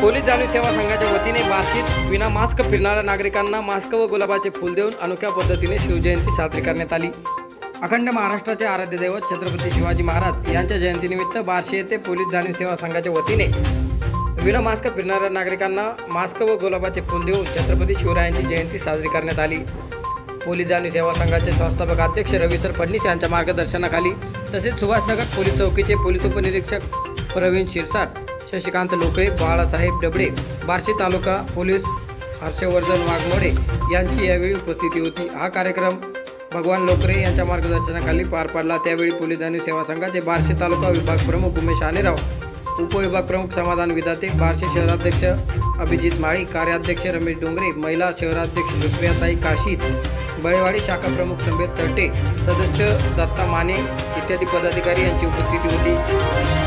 Police जाणीव सेवा संघाच्या वतीने बार्शीत विना मास्क फिरणाऱ्या नागरिकांना मास्क व गुलाबाचे फूल देऊन अनोख्या पद्धतीने शिवजयंती साजरी करण्यात आली। अखंड महाराष्ट्राचे आराध्य दैवत छत्रपती शिवाजी महाराज यांच्या जयंतीनिमित्त बार्शी येथे पोलीस जाणीव सेवा संघाच्या वतीने विना मास्क फिरणाऱ्या नागरिकांना मास्क व गुलाबाचे फूल देऊन छत्रपती शिवरायांची जयंती साजरी करण्यात आली। पोलीस जाणीव सेवा संघाचे संस्थापक अध्यक्ष रविसर फडणीस यांच्या मार्गदर्शनाखाली तसेच सुभाषनगर पोलीस चौकीचे पोलीस उपनिरीक्षक प्रवीण शिरसाट, शशिकांत लोकळे, बाळासाहेब डबडे, बार्शी तालुका पोलीस हर्षवर्धन वाघमोडे यांची यावेळी उपस्थिती होती। हा कार्यक्रम भगवान लोकरे यांच्या मार्गदर्शनाखाली पार पडला। त्यावेळी पोलीस जाणीव सेवा संघाचे बार्शी तालुका विभाग प्रमुख उमेश आनेराव, उपविभाग प्रमुख समाधान विधाते, बार्शी शहराध्यक्ष अभिजित माळी, कार्याध्यक्ष रमेश डोंगरे, महिला शहराध्यक्ष सुप्रियाताई काशीद, बळेवाडी शाखा प्रमुख संवेद तर्टे, सदस्य दत्ता माने इत्यादी पदाधिकारी यांची उपस्थिती होती।